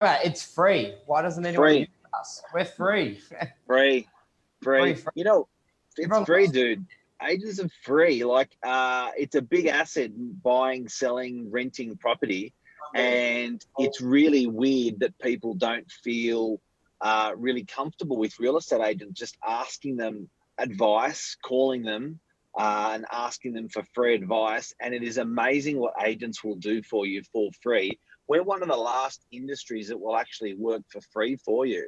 about it's free. Why doesn't anyone use us? We're free. Free. Free. You know, it's Everyone free, loves- dude. Agents are free. Like, it's a big asset buying, selling, renting property. And it's really weird that people don't feel really comfortable with real estate agents just asking them advice, calling them and asking them for free advice. And it is amazing what agents will do for you for free. We're one of the last industries that will actually work for free for you.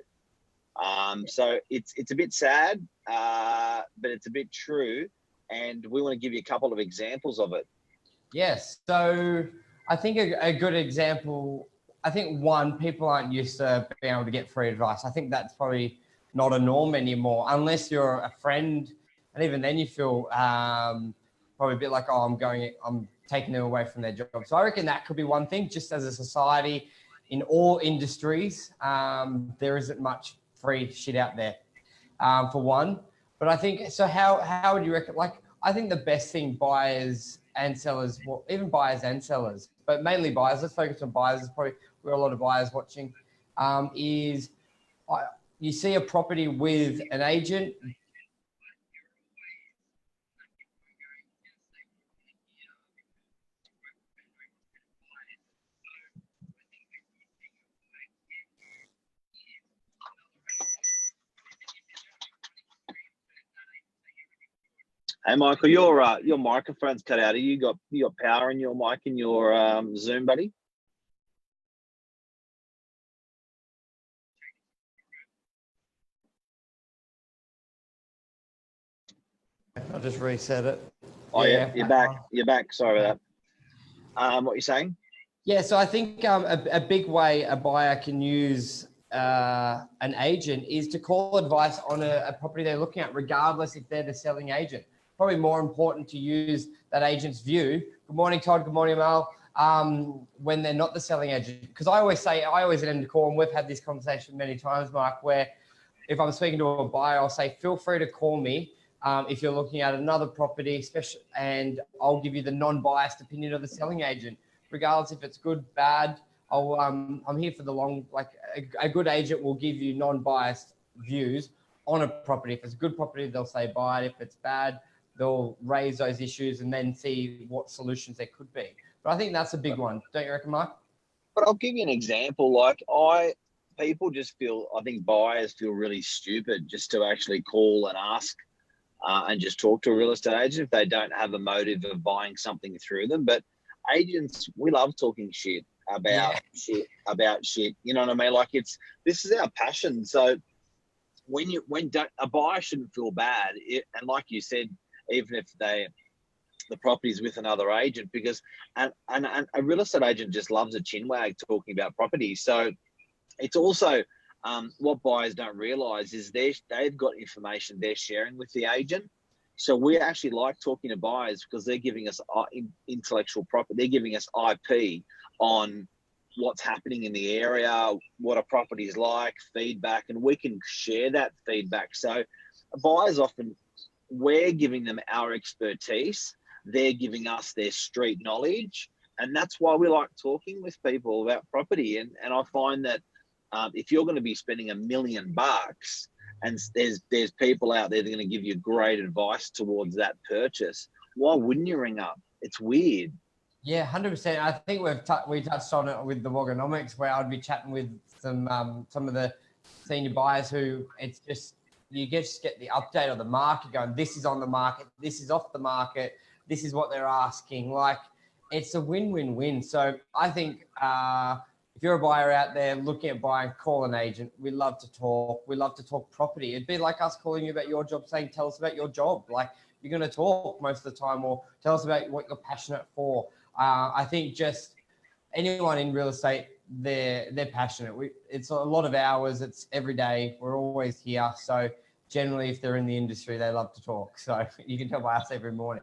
So it's a bit sad, but it's a bit true. And we want to give you a couple of examples of it. Yes. So I think a good example, I think one, people aren't used to being able to get free advice. I think that's probably not a norm anymore, unless you're a friend. And even then you feel probably a bit like, oh, I'm taking them away from their job. So I reckon that could be one thing, just as a society in all industries, there isn't much free shit out there, for one. But I think, so how would you reckon, like, I think the best thing buyers and sellers, well, even buyers and sellers, but mainly buyers, let's focus on buyers, there's probably, we're a lot of buyers watching, is you see a property with an agent. Hey, Michael, your microphone's cut out. You got power in your mic in your Zoom, buddy? I'll just reset it. Oh yeah, you're back. You're back. Sorry about that. What you saying? Yeah, so I think a big way a buyer can use an agent is to call advice on a property they're looking at, regardless if they're the selling agent. Probably more important to use that agent's view. Good morning, Todd. Good morning, Mel. When they're not the selling agent. Because I always end the call, and we've had this conversation many times, Mark, where if I'm speaking to a buyer, I'll say, feel free to call me if you're looking at another property, especially, and I'll give you the non-biased opinion of the selling agent, regardless if it's good, bad. I'm here for the long, like a good agent will give you non-biased views on a property. If it's a good property, they'll say buy it. If it's bad, they'll raise those issues and then see what solutions there could be. But I think that's a big one. Don't you reckon, Mark? But I'll give you an example. Like people just feel, I think buyers feel really stupid just to actually call and ask and just talk to a real estate agent if they don't have a motive of buying something through them. But agents, we love talking shit about shit. You know what I mean? Like this is our passion. So a buyer shouldn't feel bad. And like you said, even if the property's with another agent, because and a real estate agent just loves a chinwag talking about property. So it's also what buyers don't realize is they've got information they're sharing with the agent. So we actually like talking to buyers because they're giving us intellectual property. They're giving us IP on what's happening in the area, what a property is like, feedback, and we can share that feedback. So buyers often, we're giving them our expertise. They're giving us their street knowledge. And that's why we like talking with people about property. And I find that if you're going to be spending $1 million and there's people out there that are going to give you great advice towards that purchase, why wouldn't you ring up? It's weird. Yeah, 100%. I think we touched on it with the Wogonomics, where I'd be chatting with some of the senior buyers who it's just, you just get the update of the market going, this is on the market, this is off the market, this is what they're asking. Like, it's a win-win-win. So I think if you're a buyer out there looking at buying, call an agent. We love to talk. We love to talk property. It'd be like us calling you about your job, saying, tell us about your job. Like, you're going to talk most of the time, or tell us about what you're passionate for. I think just anyone in real estate, they're passionate. It's a lot of hours. It's every day. We're always here. So generally, if they're in the industry, they love to talk. So you can tell by us every morning.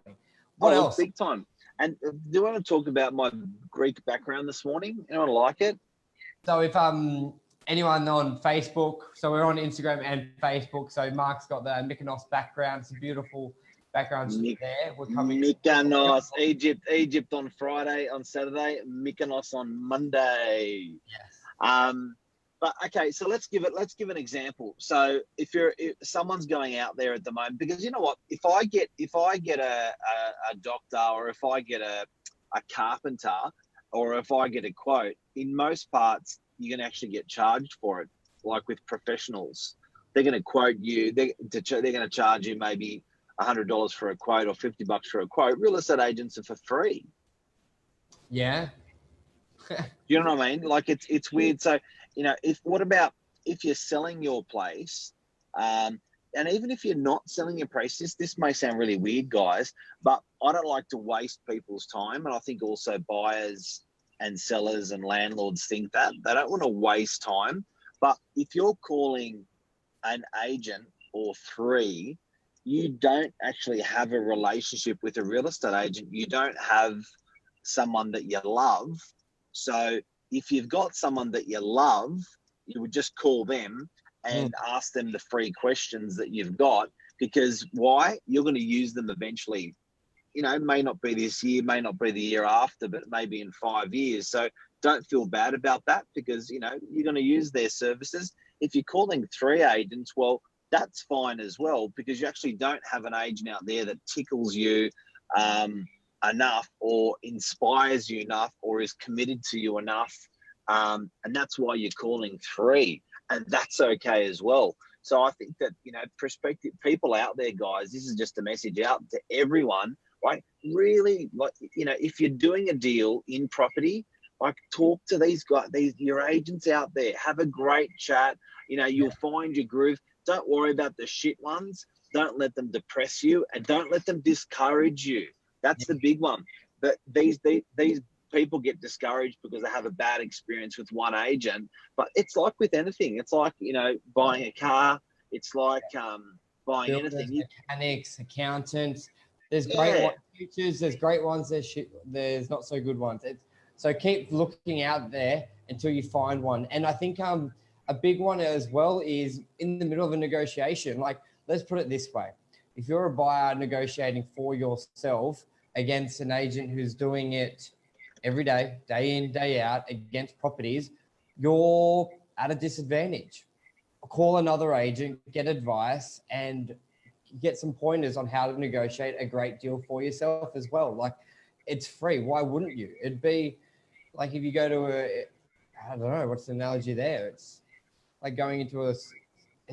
What else? Big time. And do you want to talk about my Greek background this morning? Anyone like it? So if anyone on Facebook, so we're on Instagram and Facebook. So Mark's got the Mykonos background. It's a beautiful background there. We're coming Mykonos, Egypt on Friday, on Saturday, Mykonos on Monday. Yes. But okay, so let's give an example. So if someone's going out there at the moment, because you know what, if I get a doctor, or if I get a carpenter, or if I get a quote, in most parts you're going to actually get charged for it. Like with professionals, they're going to quote you. They're going to charge you maybe $100 for a quote or $50 for a quote. Real estate agents are for free. Yeah. You know what I mean? Like it's weird. So, you know, what about if you're selling your place, and even if you're not selling your place, this may sound really weird, guys, but I don't like to waste people's time. And I think also buyers and sellers and landlords think that they don't want to waste time. But if you're calling an agent or three, you don't actually have a relationship with a real estate agent. You don't have someone that you love. So if you've got someone that you love, you would just call them and ask them the free questions that you've got, because why? You're going to use them eventually. You know, it may not be this year, may not be the year after, but maybe in 5 years. So don't feel bad about that, because, you know, you're going to use their services. If you're calling 3 agents, well, that's fine as well, because you actually don't have an agent out there that tickles you enough, or inspires you enough, or is committed to you enough. And that's why you're calling 3, and that's okay as well. So I think that, you know, prospective people out there, guys, this is just a message out to everyone, right? Really, like, you know, if you're doing a deal in property, like, talk to these guys, your agents out there, have a great chat. You know, you'll find your groove. Don't worry about the shit ones. Don't let them depress you, and don't let them discourage you. That's the big one. But these people get discouraged because they have a bad experience with one agent. But it's like with anything. It's like, you know, buying a car. It's like buying anything. Mechanics, accountants. There's great ones, teachers. There's great ones. There's not so good ones. So keep looking out there until you find one. And I think a big one as well is in the middle of a negotiation. Like, let's put it this way. If you're a buyer negotiating for yourself against an agent who's doing it every day, day in, day out, against properties, you're at a disadvantage. Call another agent, get advice, and get some pointers on how to negotiate a great deal for yourself as well. Like, it's free. Why wouldn't you? It'd be like if you go to I don't know, what's the analogy there? It's like going into it's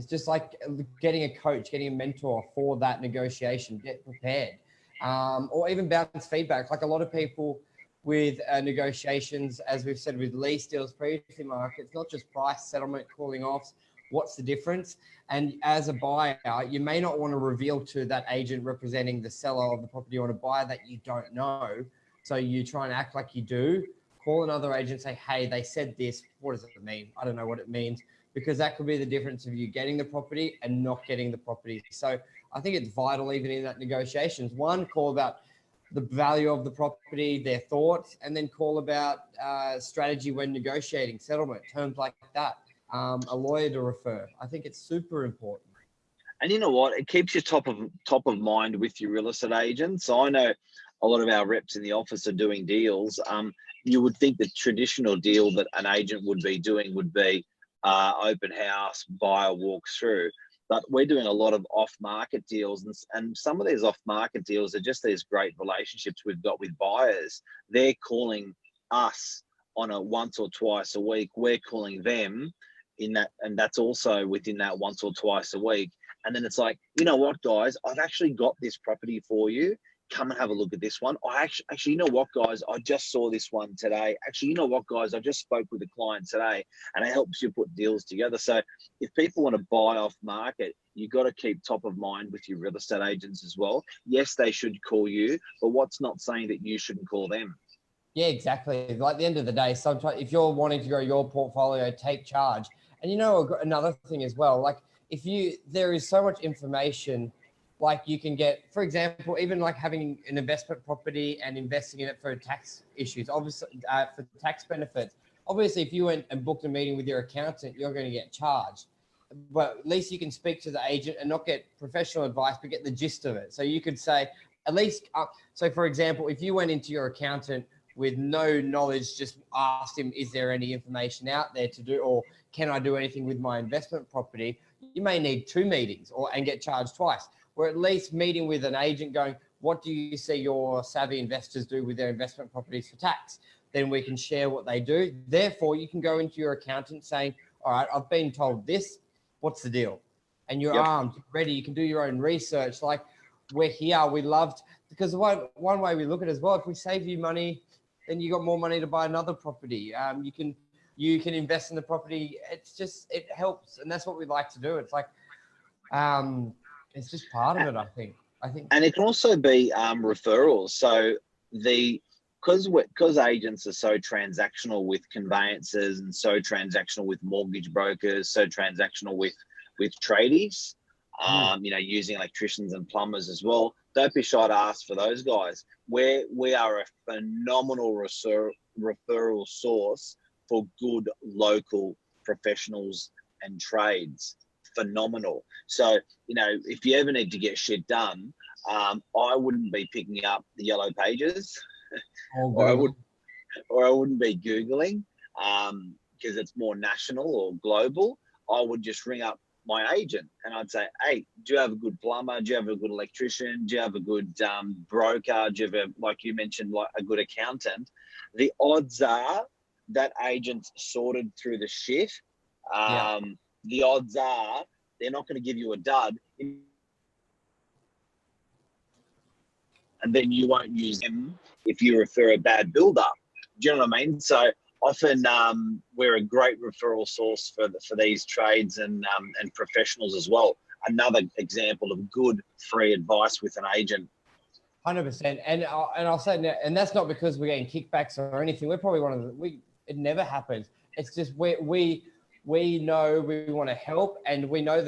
just like getting a coach, getting a mentor for that negotiation. Get prepared, or even bounce feedback. Like a lot of people with negotiations, as we've said with lease deals previously, Mark, it's not just price, settlement, calling offs. What's the difference? And as a buyer, you may not want to reveal to that agent representing the seller of the property or a buyer that you don't know. So you try and act like you do. Call another agent, say, hey, they said this. What does it mean? I don't know what it means. Because that could be the difference of you getting the property and not getting the property. So I think it's vital, even in that negotiations. One, call about the value of the property, their thoughts, and then call about strategy when negotiating, settlement, terms like that, a lawyer to refer. I think it's super important. And you know what? It keeps you top of mind with your real estate agents. So I know a lot of our reps in the office are doing deals. You would think the traditional deal that an agent would be doing would be open house, buyer walks through. But we're doing a lot of off-market deals, and some of these off-market deals are just these great relationships we've got with buyers. They're calling us on a once or twice a week. We're calling them in that, and that's also within that once or twice a week. And then it's like, you know what, guys, I've actually got this property for you. Come and have a look at this one. I actually, you know what, guys, I just saw this one today. Actually, you know what, guys, I just spoke with a client today, and it helps you put deals together. So if people want to buy off market, you've got to keep top of mind with your real estate agents as well. Yes, they should call you, but what's not saying that you shouldn't call them? Yeah, exactly. Like at the end of the day, sometimes if you're wanting to grow your portfolio, take charge. And you know, another thing as well, like there is so much information. Like you can get, for example, even like having an investment property and investing in it for tax issues, obviously for tax benefits. Obviously, if you went and booked a meeting with your accountant, you're going to get charged. But at least you can speak to the agent and not get professional advice, but get the gist of it. So you could say, at least, so for example, if you went into your accountant with no knowledge, just asked him, is there any information out there to do, or can I do anything with my investment property? You may need 2 meetings and get charged twice. Or at least meeting with an agent going, what do you see your savvy investors do with their investment properties for tax? Then we can share what they do. Therefore, you can go into your accountant saying, all right, I've been told this, what's the deal? And you're armed, ready, you can do your own research. Like, we're here, we loved, because one way we look at it as well, if we save you money, then you got more money to buy another property. You can invest in the property. It helps, and that's what we like to do. It's like, it's just part of it, I think. And it can also be referrals. So because agents are so transactional with conveyancers and so transactional with mortgage brokers, so transactional with tradies, using electricians and plumbers as well. Don't be shy to ask for those guys. We are a phenomenal referral source for good local professionals and trades. Phenomenal. So, if you ever need to get shit done, I wouldn't be picking up the Yellow Pages, or I wouldn't be Googling, because it's more national or global. I would just ring up my agent and I'd say, hey, do you have a good plumber? Do you have a good electrician? Do you have a good broker? Do you have, like you mentioned, like a good accountant? The odds are that agent's sorted through the shit. The odds are they're not going to give you a dud, and then you won't use them if you refer a bad builder. Do you know what I mean? So often we're a great referral source for these trades and professionals as well. Another example of good free advice with an agent. 100%. And I'll say that, and that's not because we're getting kickbacks or anything. We're probably it never happens. It's just we know we want to help, and we know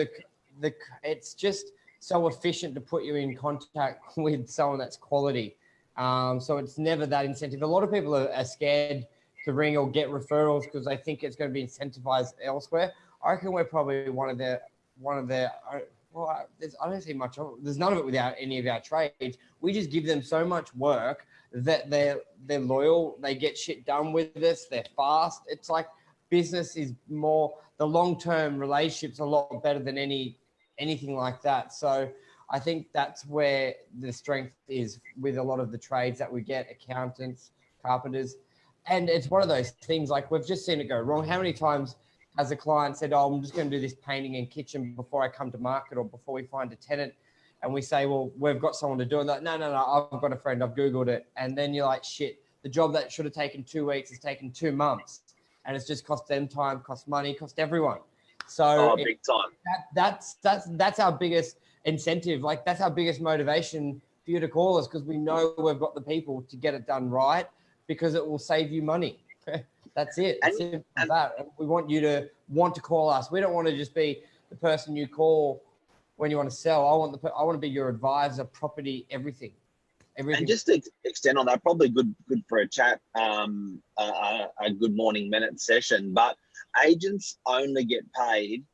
it's just so efficient to put you in contact with someone that's quality. So it's never that incentive. A lot of people are scared to ring or get referrals because they think it's going to be incentivized elsewhere. I reckon we're probably one of their. Well, I don't see much. There's none of it without any of our trades. We just give them so much work that they're loyal. They get shit done with us. They're fast. It's like business is more, the long-term relationship's a lot better than anything like that. So I think that's where the strength is with a lot of the trades that we get, accountants, carpenters. And it's one of those things, like we've just seen it go wrong. How many times has a client said, oh, I'm just going to do this painting and kitchen before I come to market or before we find a tenant? And we say, well, we've got someone to do it. Like, no, I've got a friend, I've Googled it. And then you're like, shit, the job that should have taken 2 weeks has taken 2 months. And it's just cost them time, cost money, cost everyone. So big time. That's our biggest incentive. Like, that's our biggest motivation for you to call us, because we know we've got the people to get it done right, because it will save you money. That's it. It's simple as that. We want you to want to call us. We don't want to just be the person you call when you want to sell. I want to be your advisor, property, everything. And just to extend on that, probably good for a chat, a good morning minute session. But agents only get paid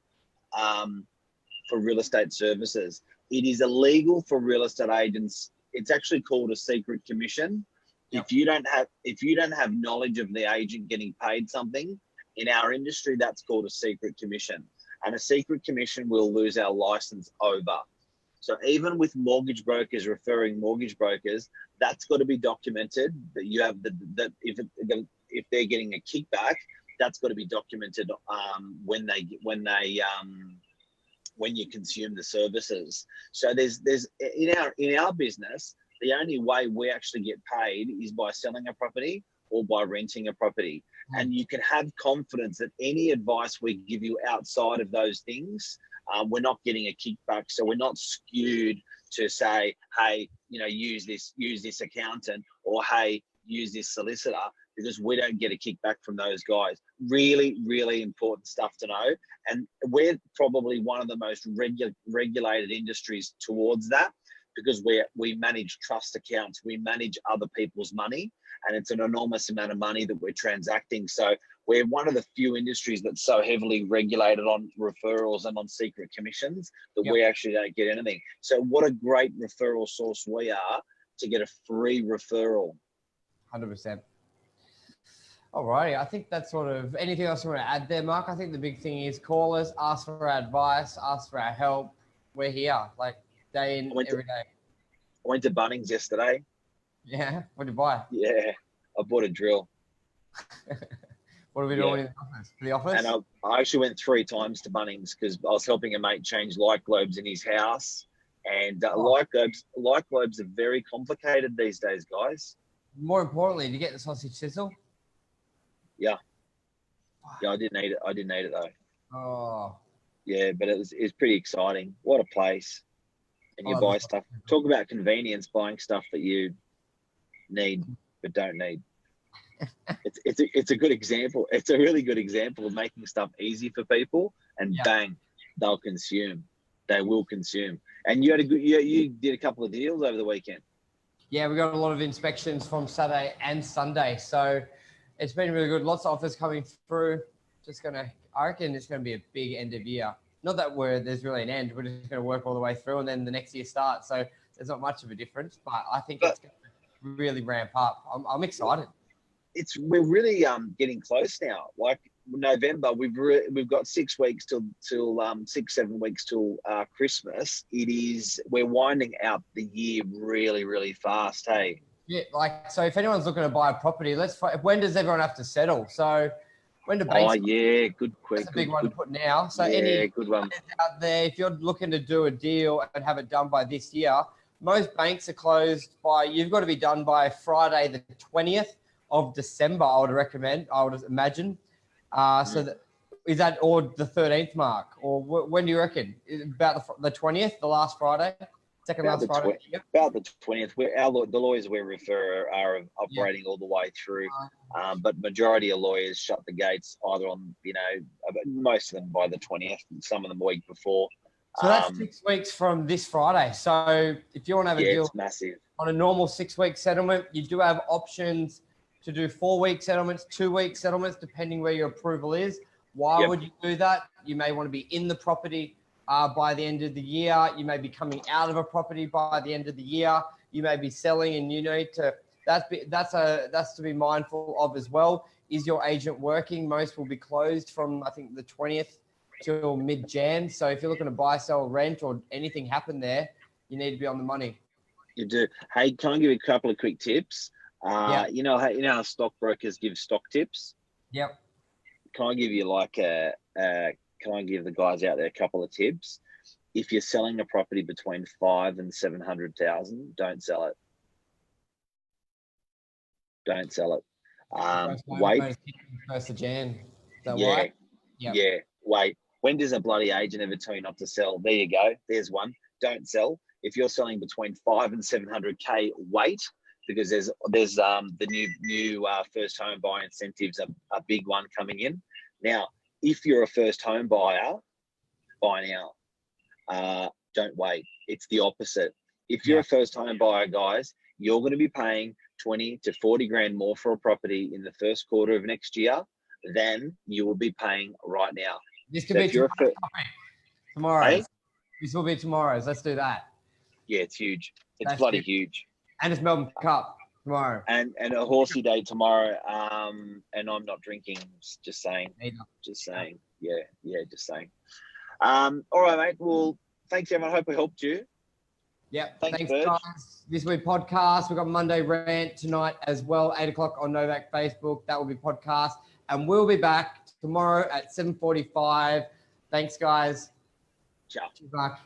for real estate services. It is illegal for real estate agents. It's actually called a secret commission. Yep. If you don't have knowledge of the agent getting paid something, in our industry, that's called a secret commission. And a secret commission will lose our license over. So even with mortgage brokers referring mortgage brokers, that's got to be documented that you have that if they're getting a kickback, that's got to be documented when you consume the services. So there's in our business, the only way we actually get paid is by selling a property or by renting a property. And you can have confidence that any advice we give you outside of those things, we're not getting a kickback. So we're not skewed to say, hey, use this accountant, or hey, use this solicitor, because we don't get a kickback from those guys. Really, really important stuff to know. And we're probably one of the most regulated industries towards that, because we manage trust accounts, we manage other people's money, and it's an enormous amount of money that we're transacting. So we're one of the few industries that's so heavily regulated on referrals and on secret commissions that we actually don't get anything. So what a great referral source we are to get a free referral. 100%. Alrighty, I think that's sort of anything else you want to add there, Mark. I think the big thing is call us, ask for our advice, ask for our help. We're here, like day in, every day. I went to Bunnings yesterday. Yeah, what did you buy? Yeah, I bought a drill. What are we doing in the office? For the office? And I actually went 3 times to Bunnings because I was helping a mate change light globes in his house. And light globes are very complicated these days, guys. More importantly, did you get the sausage sizzle? Yeah. Yeah, I didn't eat it. I didn't eat it though. Oh. Yeah, but it was pretty exciting. What a place. And you buy stuff. Talk about convenience, buying stuff that you need but don't need. It's a good example. It's a really good example of making stuff easy for people, and bang, they'll consume. They will consume. And you did a couple of deals over the weekend. Yeah, we got a lot of inspections from Saturday and Sunday, so it's been really good. Lots of offers coming through. I reckon it's gonna be a big end of year. Not that there's really an end. We're just gonna work all the way through, and then the next year starts. So there's not much of a difference, but I think it's gonna really ramp up. I'm excited. We're really getting close now. Like November, we've got 6 weeks till 6-7 weeks till Christmas. We're winding out the year really, really fast. Hey. Yeah, so if anyone's looking to buy a property, when does everyone have to settle? So when do banks? Oh yeah, good question. That's a big one to put now. So good one out there, if you're looking to do a deal and have it done by this year, most banks are closed you've got to be done by Friday the 20th of December. I would imagine. Is that or the 13th, Mark, or when do you reckon? About the 20th, the last Friday? Second last Friday. About the 20th. The lawyers we refer are operating all the way through, but majority of lawyers shut the gates either on most of them by the 20th, and some of them a week before. So that's 6 weeks from this Friday. So if you want to have a deal, it's massive. On a normal 6-week settlement, you do have options to do 4-week settlements, 2-week settlements, depending where your approval is. Why would you do that? You may want to be in the property by the end of the year. You may be coming out of a property by the end of the year. You may be selling, and you need to. That's to be mindful of as well. Is your agent working? Most will be closed from I think the 20th till mid-Jan. So if you're looking to buy, sell, rent, or anything happen there, you need to be on the money. You do. Hey, can I give you a couple of quick tips? You know how stockbrokers give stock tips? Yep. Can I give you can I give the guys out there a couple of tips? If you're selling a property between 500,000 and 700,000, don't sell it. Don't sell it. Wait. First of Jan. Yeah. Yeah. Wait. When does a bloody agent ever tell you not to sell? There you go. There's one. Don't sell. If you're selling between 500 and 700K, wait, because there's the new first home buyer incentives, a big one coming in. Now, if you're a first home buyer, buy now. Don't wait. It's the opposite. If you're a first home buyer, guys, you're going to be paying 20 to 40 grand more for a property in the first quarter of next year than you will be paying right now. This could be tomorrow. Hey? This will be tomorrow's. Let's do that. Yeah, it's huge. It's bloody huge. And it's Melbourne Cup tomorrow. And a horsey day tomorrow. And I'm not drinking. Just saying. Just saying. Yeah, just saying. All right, mate. Well, thanks, everyone. I hope we helped you. Yeah, thanks guys. This week podcast. We've got Monday Rant tonight as well, 8 o'clock on Novak Facebook. That will be podcast. And we'll be back tomorrow at 7:45. Thanks, guys. Ciao. Cheers, Mark.